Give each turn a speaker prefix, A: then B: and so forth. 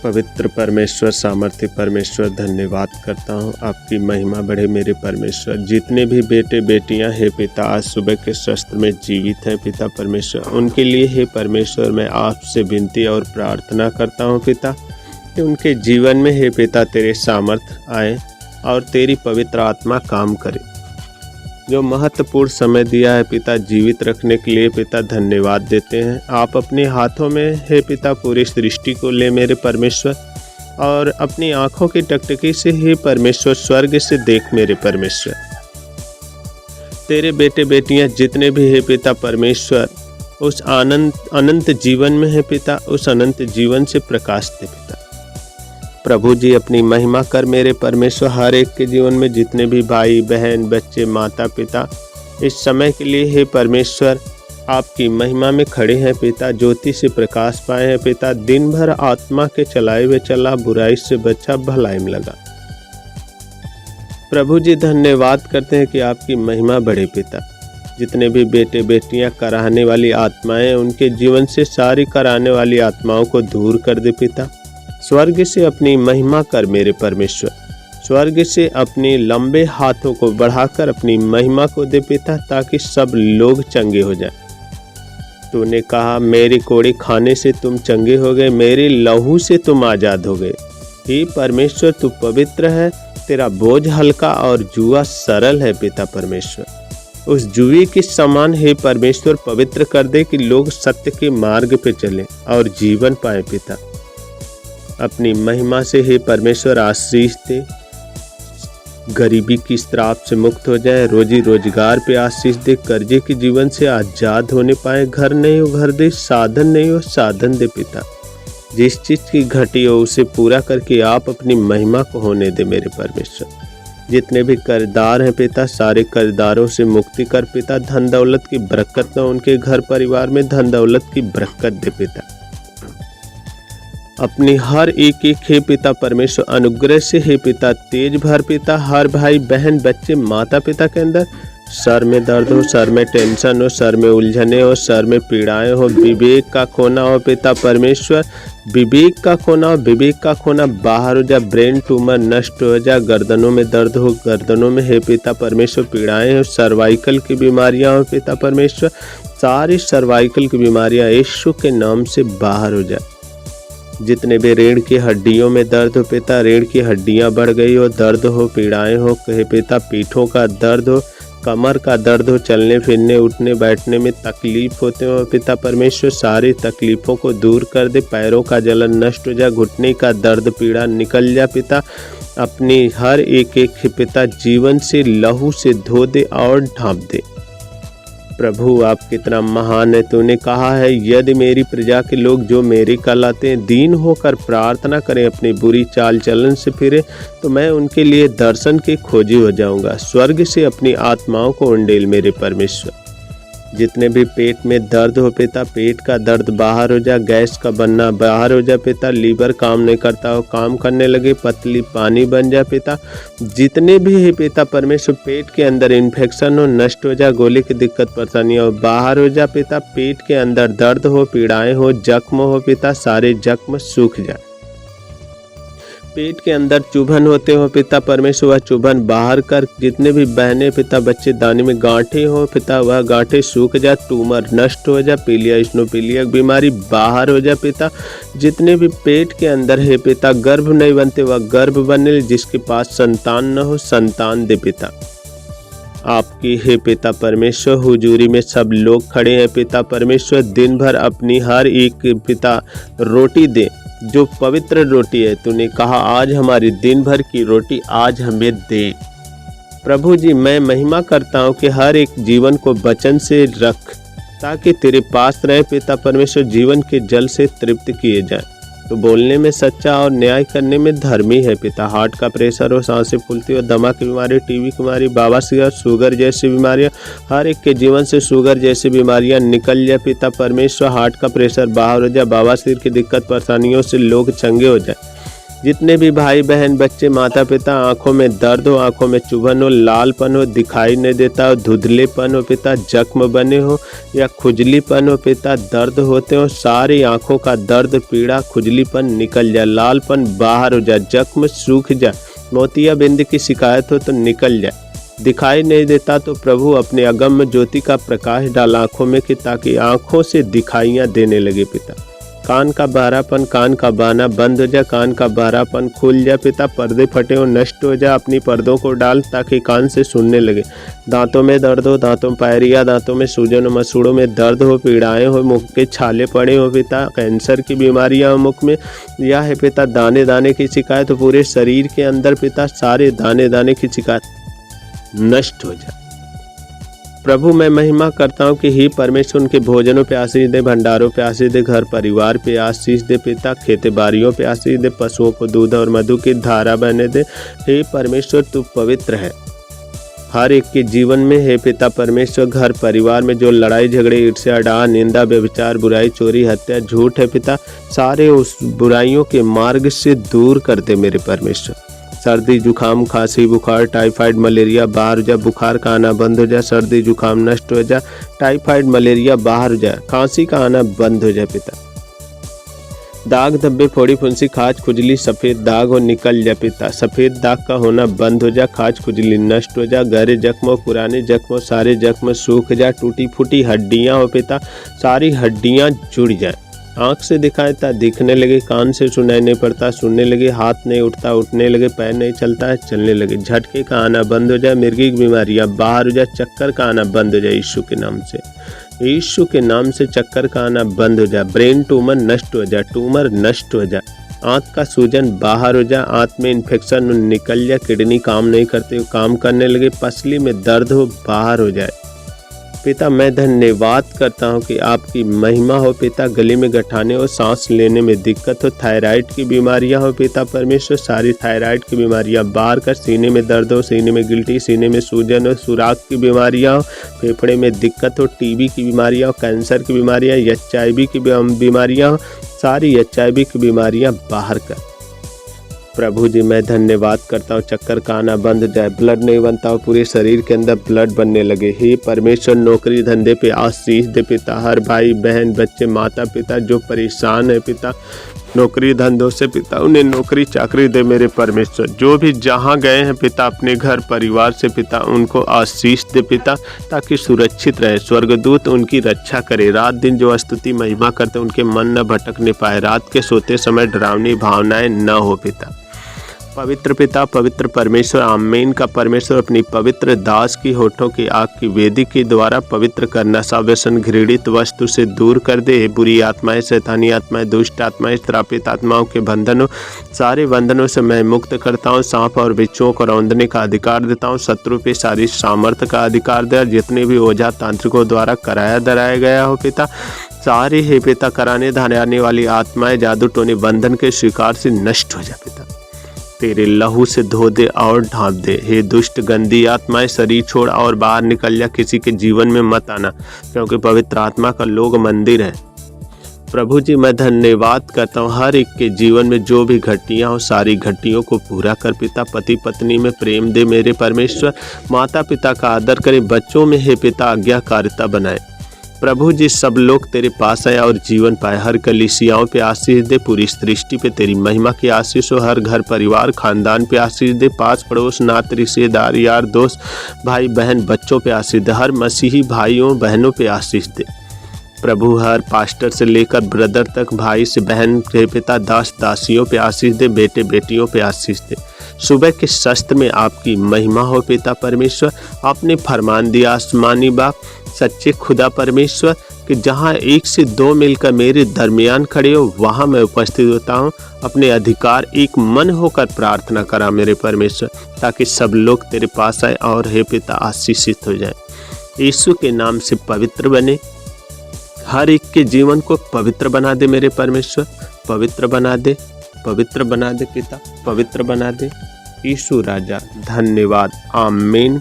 A: पवित्र परमेश्वर, सामर्थ्य परमेश्वर, धन्यवाद करता हूँ। आपकी महिमा बढ़े मेरे परमेश्वर। जितने भी बेटे बेटियाँ हे पिता आज सुबह के शस्त्र में जीवित हैं पिता परमेश्वर, उनके लिए हे परमेश्वर मैं आपसे विनती और प्रार्थना करता हूँ पिता कि उनके जीवन में हे पिता तेरे सामर्थ्य आए और तेरी पवित्र आत्मा काम करे। जो महत्वपूर्ण समय दिया है पिता जीवित रखने के लिए पिता धन्यवाद देते हैं। आप अपने हाथों में हे पिता पूरी सृष्टि को ले मेरे परमेश्वर, और अपनी आँखों की टकटकी से हे परमेश्वर स्वर्ग से देख मेरे परमेश्वर। तेरे बेटे बेटियां जितने भी हे पिता परमेश्वर उस अनंत जीवन में है पिता, उस अनंत जीवन से प्रकाश दे पिता। प्रभु जी अपनी महिमा कर मेरे परमेश्वर। हर एक के जीवन में जितने भी भाई बहन बच्चे माता पिता इस समय के लिए हे परमेश्वर आपकी महिमा में खड़े हैं पिता, ज्योति से प्रकाश पाए हैं पिता। दिन भर आत्मा के चलाए हुए चला, बुराई से बचा, भलाई में लगा। प्रभु जी धन्यवाद करते हैं कि आपकी महिमा बढ़े पिता। जितने भी बेटे बेटियां कराहने वाली आत्माएं उनके जीवन से सारी कराने वाली आत्माओं को दूर कर दे पिता। स्वर्ग से अपनी महिमा कर मेरे परमेश्वर। स्वर्ग से अपने लंबे हाथों को बढ़ाकर अपनी महिमा को दे पिता, ताकि सब लोग चंगे हो जाएं। तूने कहा मेरी कोड़ी खाने से तुम चंगे हो गए, मेरे लहू से तुम आज़ाद हो गए। हे परमेश्वर तू पवित्र है, तेरा बोझ हल्का और जुआ सरल है पिता परमेश्वर। उस जुए के समान हे परमेश्वर पवित्र कर दे कि लोग सत्य के मार्ग पे चलें और जीवन पाए पिता। अपनी महिमा से हे परमेश्वर आशीष दे, गरीबी की श्राप से मुक्त हो जाए, रोजी रोजगार पे आशीष दे, कर्जे के जीवन से आज़ाद होने पाए। घर नहीं हो घर दे, साधन नहीं हो साधन दे पिता। जिस चीज़ की घटी हो उसे पूरा करके आप अपनी महिमा को होने दे मेरे परमेश्वर। जितने भी कर्जदार हैं पिता सारे कर्जदारों से मुक्ति कर पिता। धन दौलत की बरकत न उनके घर परिवार में धन दौलत की बरकत दे पिता। अपनी हर एक हे पिता परमेश्वर अनुग्रह से हे पिता तेज भर पिता। हर भाई बहन बच्चे माता पिता के अंदर सर में दर्द हो, सर में टेंशन हो, सर में उलझने हो, सर में पीड़ाएं हो, विवेक का खोना हो पिता परमेश्वर। विवेक का खोना हो, विवेक का खोना बाहर हो जा। ब्रेन ट्यूमर नष्ट हो जा। गर्दनों में दर्द हो, गर्दनों में हे पिता परमेश्वर पीड़ाएं हो। सर्वाइकल की बीमारियां हो पिता परमेश्वर, सारी सर्वाइकल की बीमारियां यीशु के नाम से बाहर हो जाए। जितने भी रीढ़ की हड्डियों में दर्द हो पिता, रीढ़ की हड्डियां बढ़ गई हो, दर्द हो, पीड़ाएं हो कहे पिता, पीठों का दर्द हो, कमर का दर्द हो, चलने फिरने उठने बैठने में तकलीफ होते हो पिता परमेश्वर, सारी तकलीफों को दूर कर दे। पैरों का जलन नष्ट हो जा, घुटने का दर्द पीड़ा निकल जा पिता। अपनी हर एक पिता जीवन से लहू से धो दे और ढांप दे। प्रभु आप कितना महान है। तूने कहा है यदि मेरी प्रजा के लोग जो मेरे कहलाते हैं दीन होकर प्रार्थना करें, अपनी बुरी चाल चलन से फिरे, तो मैं उनके लिए दर्शन के खोजी हो जाऊंगा। स्वर्ग से अपनी आत्माओं को उंडेल मेरे परमेश्वर। जितने भी पेट में दर्द हो पिता, पेट का दर्द बाहर हो जा, गैस का बनना बाहर हो जा पिता। लीवर काम नहीं करता हो, काम करने लगे, पतली पानी बन जा पिता। जितने भी है पिता परमेश्वर पेट के अंदर इन्फेक्शन हो नष्ट हो जा, गोले की दिक्कत परेशानियाँ हो बाहर हो जा पिता। पेट के अंदर दर्द हो, पीड़ाएं हो, जख्म हो पिता, सारे जख्म सूख जा। पेट के अंदर चुभन होते हो पिता परमेश्वर, वह चुभन बाहर कर। जितने भी बहने पिता बच्चे दाने में गांठें हो पिता, वह गांठें सूख जा, ट्यूमर नष्ट हो जा, पीलिया स्नोपीलिया बीमारी बाहर हो जा पिता। जितने भी पेट के अंदर है पिता गर्भ नहीं बनते वह गर्भ बने, जिसके पास संतान न हो संतान दे पिता। आपकी हे पिता परमेश्वर हुजूरी में सब लोग खड़े हैं पिता परमेश्वर। दिन भर अपनी हर एक पिता रोटी दे जो पवित्र रोटी है। तूने कहा आज हमारी दिन भर की रोटी आज हमें दे। प्रभु जी मैं महिमा करता हूँ कि हर एक जीवन को वचन से रख, ताकि तेरे पास रहे पिता परमेश्वर। जीवन के जल से तृप्त किए जाए, तो बोलने में सच्चा और न्याय करने में धर्मी है पिता। हार्ट का प्रेशर हो, सांसें फूलती हो, दमा की बीमारी, टीबी की बीमारी, बवासीर, शुगर जैसी बीमारियां, हर एक के जीवन से शुगर जैसी बीमारियां निकल जाए पिता परमेश्वर। हार्ट का प्रेशर बाहर हो जाए, बवासीर की दिक्कत परेशानियों से लोग चंगे हो जाए। जितने भी भाई बहन बच्चे माता पिता आंखों में दर्द हो, आंखों में चुभन हो, लालपन हो, दिखाई नहीं देता हो, धुंधलेपन हो पिता, जख्म बने हो या खुजलीपन हो पिता, दर्द होते हो, सारी आंखों का दर्द पीड़ा खुजलीपन निकल जाए, लालपन बाहर हो जाए, जख्म सूख जाए, मोतियाबिंद की शिकायत हो तो निकल जाए, दिखाई नहीं देता तो प्रभु अपने अगम्य ज्योति का प्रकाश डाल आंखों में कि ताकि आंखों से दिखाइयाँ देने लगे पिता। कान का बहरापन, कान का बहना बंद हो जाए, कान का बहरापन खुल जाए पिता, पर्दे फटे हो नष्ट हो जाए, अपनी पर्दों को डाल ताकि कान से सुनने लगे। दांतों में दर्द हो, दांतों पैरिया, दांतों में सूजन हो, मसूड़ों में दर्द हो, पीड़ाएं हो, मुख के छाले पड़े हो पिता, कैंसर की बीमारियां हो मुख में, या है पिता दाने दाने की शिकायत हो पूरे शरीर के अंदर पिता, सारे दाने दाने की शिकायत नष्ट हो जाए। प्रभु मैं महिमा करता हूँ कि हे परमेश्वर उनके भोजनों पे आशीष दे, भंडारों पे आशीष दे, घर परिवार पे आशीष दे पिता, खेती बाड़ियों पे आशीष दे, पशुओं को दूध और मधु की धारा बहने दे। हे परमेश्वर तू पवित्र है हर एक के जीवन में। हे पिता परमेश्वर घर परिवार में जो लड़ाई झगड़े ईर्ष्या डाह निंदा व्यभिचार बुराई चोरी हत्या झूठ है पिता, सारे उस बुराइयों के मार्ग से दूर कर दे मेरे परमेश्वर। सर्दी जुकाम खांसी बुखार टाइफाइड मलेरिया बाहर हो जाए, बुखार का आना बंद हो जाए, सर्दी जुकाम नष्ट हो जाए, टाइफाइड मलेरिया बाहर हो जाए, खांसी का आना बंद हो जाए पिता। दाग धब्बे फोड़ी फुंसी खाज खुजली सफ़ेद दाग हो निकल जाए पिता, सफ़ेद दाग का होना बंद हो जाए, खाज खुजली नष्ट हो जाए, गहरे जख्म पुराने जख्म सारे जख्म सूख जाए, टूटी फूटी हड्डियाँ हो पिता, सारी हड्डियाँ जुड़ जाए, आँख से दिखाई था दिखने लगे, कान से सुनाई नहीं पड़ता सुनने लगे, हाथ नहीं उठता उठने लगे, पैर नहीं चलता है चलने लगे, झटके का आना बंद हो जाए, मिर्गी की बीमारियाँ बाहर हो जाए, चक्कर का आना बंद हो जाए यीशु के नाम से, यीशु के नाम से चक्कर का आना बंद हो जाए, ब्रेन ट्यूमर नष्ट हो जाए, ट्यूमर नष्ट हो जाए, आँख का सूजन बाहर हो जाए, आँख में इन्फेक्शन निकल जाए, किडनी काम नहीं करते काम करने लगे, पसली में दर्द हो बाहर हो जाए। पिता मैं धन्यवाद करता हूँ कि आपकी महिमा हो पिता, गले में गठाने हो, सांस लेने में दिक्कत हो, थायराइड की बीमारियाँ हो पिता परमेश्वर, सारी थायराइड की बीमारियाँ बाहर कर, सीने में दर्द हो, सीने में गिल्टी, सीने में सूजन हो, सुराख की बीमारियाँ हो, फेफड़े में दिक्कत हो, टीबी की बीमारियाँ हो, कैंसर की बीमारियाँ, HIV की बीमारियाँ हो, सारी HIV की बीमारियाँ बाहर कर। प्रभु जी मैं धन्यवाद करता हूँ, चक्कर का आना बंद हो जाए, ब्लड नहीं बनता हो पूरे शरीर के अंदर ब्लड बनने लगे। हे परमेश्वर नौकरी धंधे पे आशीष दे पिता, हर भाई बहन बच्चे माता पिता जो परेशान है पिता नौकरी धंधों से पिता, उन्हें नौकरी चाकरी दे मेरे परमेश्वर, जो भी जहाँ गए हैं पिता अपने घर परिवार से पिता उनको आशीष दे पिता, ताकि सुरक्षित रहे, स्वर्गदूत उनकी रक्षा करे, रात दिन जो स्तुति महिमा करते उनके मन न भटकने पाए, रात के सोते समय डरावनी भावनाएं न हो पिता। पवित्र पिता पवित्र परमेश्वर आमीन का परमेश्वर अपनी पवित्र दास की होठों की आग की वेदी के द्वारा पवित्र कर, नशा व्यसन घृणित वस्तु से दूर कर दे, बुरी आत्माएं शैतानी आत्माएं दुष्ट आत्माएं श्रापित आत्माओं के बंधनों सारे बंधनों से मैं मुक्त करता हूँ, सांप और बिच्छुओं को रौंदने का अधिकार देता हूँ, शत्रु पे सारी सामर्थ्य का अधिकार दे, जितने भी ओझा तांत्रिकों द्वारा कराया धराया गया हो पिता सारे हे पिता कराने धराने वाली आत्माएं जादू टोने बंधन के शिकार से नष्ट हो जाए पिता, तेरे लहू से धो दे और ढांप दे। हे दुष्ट गंदी आत्माएं शरीर छोड़ और बाहर निकल जा, किसी के जीवन में मत आना, क्योंकि पवित्र आत्मा का लोग मंदिर है। प्रभु जी मैं धन्यवाद करता हूँ, हर एक के जीवन में जो भी घटियाँ हो सारी घटियों को पूरा कर पिता, पति पत्नी में प्रेम दे मेरे परमेश्वर, माता पिता का आदर करे, बच्चों में हे पिता आज्ञाकारिता बनाए। प्रभु जी सब लोग तेरे पास आए और जीवन पाए, हर कलीसियाओं पे आशीष दे, पूरी सृष्टि पे तेरी महिमा की आशीष हो, हर घर परिवार खानदान पे आशीष दे, पास पड़ोस नात रिश्तेदार यार दोस्त भाई बहन बच्चों पे आशीष दे, हर मसीही भाइयों बहनों पे आशीष दे। प्रभु हर पास्टर से लेकर ब्रदर तक, भाई से बहन के पिता दास दासियों पे आशीष दे, बेटे बेटियों पे आशीष दे। सुबह के शस्त्र में आपकी महिमा हो पिता परमेश्वर, आपने फरमान दिया आसमानी बाप सच्चे खुदा परमेश्वर कि जहाँ 1 से 2 मिलकर मेरे दरमियान खड़े हो वहाँ मैं उपस्थित होता हूँ। अपने अधिकार एक मन होकर प्रार्थना करा मेरे परमेश्वर, ताकि सब लोग तेरे पास आए और हे पिता आशीषित हो जाए। यीशु के नाम से पवित्र बने, हर एक के जीवन को पवित्र बना दे मेरे परमेश्वर, पवित्र बना दे, पवित्र बना दे पिता, पवित्र बना दे। यीशु राजा धन्यवाद, आमीन।